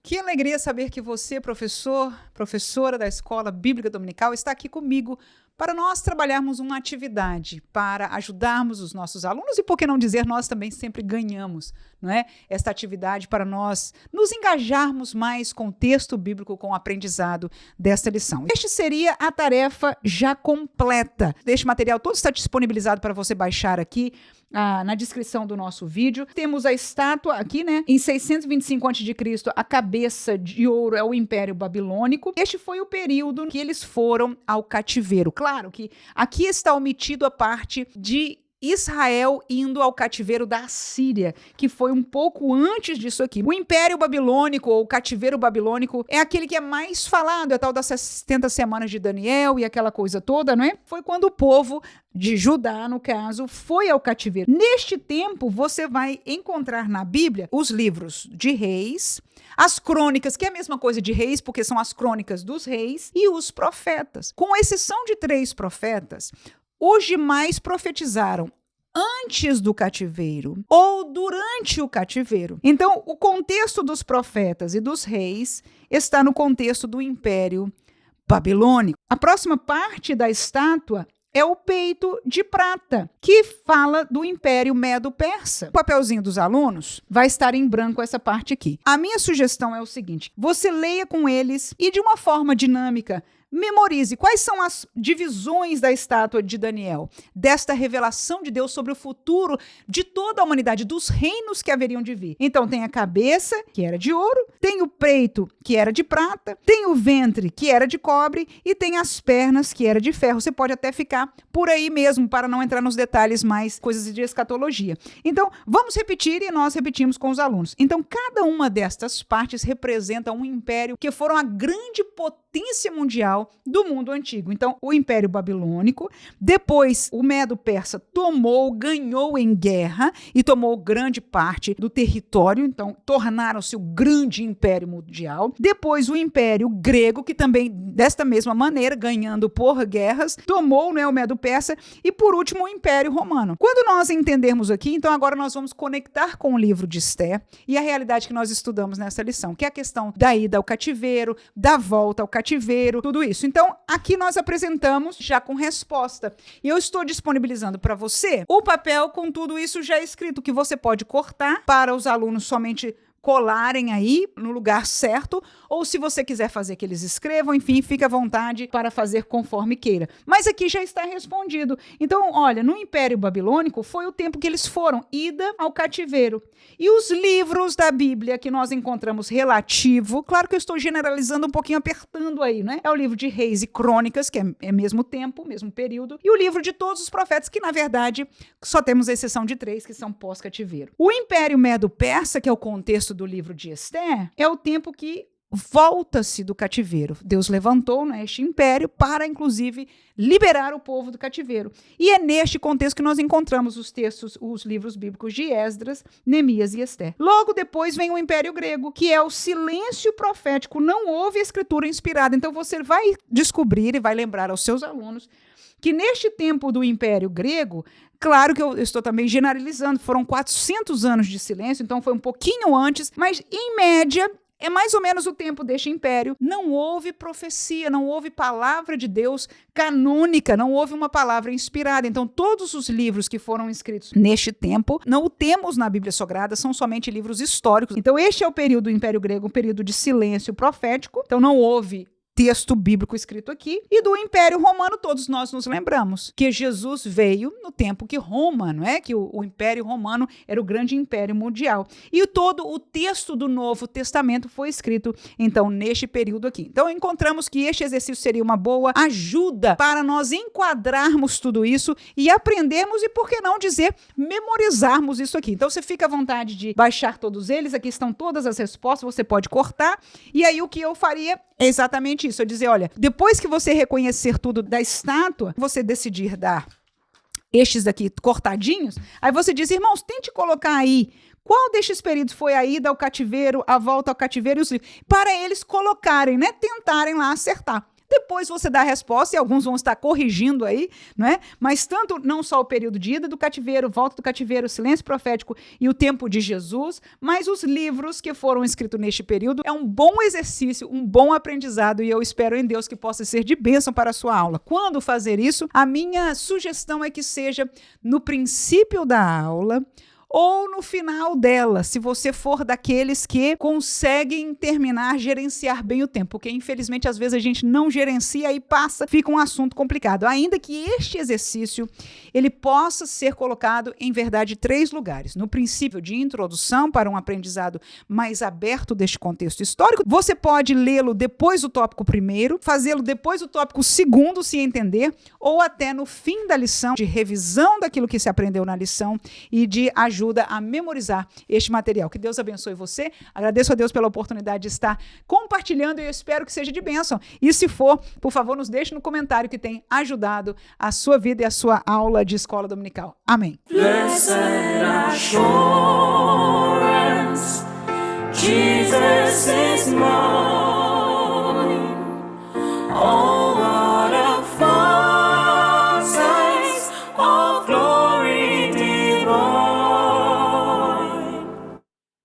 Que alegria saber que você, professor, professora da Escola Bíblica Dominical, está aqui comigo para nós trabalharmos uma atividade, para ajudarmos os nossos alunos e, por que não dizer, nós também sempre ganhamos, não é? Esta atividade para nós nos engajarmos mais com o texto bíblico, com o aprendizado desta lição. Este seria a tarefa já completa. Este material todo está disponibilizado para você baixar aqui na descrição do nosso vídeo. Temos a estátua aqui, né? Em 625 a.C., a cabeça de ouro é o Império Babilônico. Este foi o período que eles foram ao cativeiro. Claro que aqui está omitido a parte de Israel indo ao cativeiro da Assíria, que foi um pouco antes disso aqui. O Império Babilônico, ou o cativeiro babilônico, é aquele que é mais falado, é tal das 70 semanas de Daniel e aquela coisa toda, não é? Foi quando o povo de Judá, no caso, foi ao cativeiro. Neste tempo, você vai encontrar na Bíblia os livros de reis, as crônicas, que é a mesma coisa de reis, porque são as crônicas dos reis, e os profetas. Com exceção de 3 profetas, os demais profetizaram antes do cativeiro ou durante o cativeiro. Então, o contexto dos profetas e dos reis está no contexto do Império Babilônico. A próxima parte da estátua é o peito de prata, que fala do Império Medo-Persa. O papelzinho dos alunos vai estar em branco essa parte aqui. A minha sugestão é o seguinte: você leia com eles e, de uma forma dinâmica, memorize quais são as divisões da estátua de Daniel, desta revelação de Deus sobre o futuro de toda a humanidade, dos reinos que haveriam de vir. Então tem a cabeça, que era de ouro, tem o peito, que era de prata, tem o ventre, que era de cobre, e tem as pernas, que era de ferro. Você pode até ficar por aí mesmo, para não entrar nos detalhes mais coisas de escatologia. Então, vamos repetir, e nós repetimos com os alunos. Então, cada uma destas partes representa um império que foram a grande potência mundial do mundo antigo. Então, o Império Babilônico, depois o Medo-Persa ganhou em guerra e tomou grande parte do território, então tornaram-se o grande Império Mundial. Depois o Império Grego, que também, desta mesma maneira, ganhando por guerras, tomou, né, o Medo-Persa, e por último o Império Romano. Quando nós entendermos aqui, então agora nós vamos conectar com o livro de Esther e a realidade que nós estudamos nessa lição, que é a questão da ida ao cativeiro, da volta ao cativeiro, tudo isso. Então, aqui nós apresentamos já com resposta. E eu estou disponibilizando para você o papel com tudo isso já escrito, que você pode cortar para os alunos somente colarem aí no lugar certo, ou se você quiser fazer que eles escrevam, enfim, fique à vontade para fazer conforme queira. Mas aqui já está respondido. Então, olha, no Império Babilônico foi o tempo que eles foram, ida ao cativeiro. E os livros da Bíblia que nós encontramos relativo, claro que eu estou generalizando um pouquinho, apertando aí, né? É o livro de Reis e Crônicas, que é mesmo tempo, mesmo período, e o livro de todos os profetas, que na verdade só temos a exceção de 3, que são pós-cativeiro. O Império Medo-Persa, que é o contexto do livro de Esther, é o tempo que volta-se do cativeiro. Deus levantou, né, este império para, inclusive, liberar o povo do cativeiro. E é neste contexto que nós encontramos os textos, os livros bíblicos de Esdras, Neemias e Esther. Logo depois vem o Império Grego, que é o silêncio profético. Não houve escritura inspirada. Então você vai descobrir e vai lembrar aos seus alunos que neste tempo do Império Grego, claro que eu estou também generalizando, foram 400 anos de silêncio, então foi um pouquinho antes, mas em média é mais ou menos o tempo deste império. Não houve profecia, não houve palavra de Deus canônica, não houve uma palavra inspirada. Então, todos os livros que foram escritos neste tempo, não o temos na Bíblia Sagrada, são somente livros históricos. Então, este é o período do Império Grego, um período de silêncio profético. Então, não houve texto bíblico escrito aqui. E do Império Romano, todos nós nos lembramos que Jesus veio no tempo que Roma, não é? Que o Império Romano era o grande império mundial. E todo o texto do Novo Testamento foi escrito, então, neste período aqui. Então, encontramos que este exercício seria uma boa ajuda para nós enquadrarmos tudo isso e aprendermos e, por que não dizer, memorizarmos isso aqui. Então, você fica à vontade de baixar todos eles. Aqui estão todas as respostas, você pode cortar. E aí, o que eu faria é exatamente isso, eu dizer, olha, depois que você reconhecer tudo da estátua, você decidir dar estes aqui cortadinhos, aí você diz, irmãos, tente colocar aí qual destes períodos foi a ida ao cativeiro, a volta ao cativeiro e os livros, para eles colocarem, né, tentarem lá acertar. Depois você dá a resposta e alguns vão estar corrigindo aí, não é? Mas tanto não só o período de ida do cativeiro, volta do cativeiro, silêncio profético e o tempo de Jesus, mas os livros que foram escritos neste período é um bom exercício, um bom aprendizado e eu espero em Deus que possa ser de bênção para a sua aula. Quando fazer isso, a minha sugestão é que seja no princípio da aula ou no final dela, se você for daqueles que conseguem terminar, gerenciar bem o tempo, porque infelizmente às vezes a gente não gerencia e passa, fica um assunto complicado. Ainda que este exercício, ele possa ser colocado em verdade em 3 lugares. No princípio de introdução para um aprendizado mais aberto deste contexto histórico, você pode lê-lo depois do tópico primeiro, fazê-lo depois do tópico segundo, se entender, ou até no fim da lição, de revisão daquilo que se aprendeu na lição e de ajuda a memorizar este material. Que Deus abençoe você. Agradeço a Deus pela oportunidade de estar compartilhando e eu espero que seja de bênção. E se for, por favor, nos deixe no comentário que tem ajudado a sua vida e a sua aula de escola dominical. Amém. Blessed assurance, Jesus is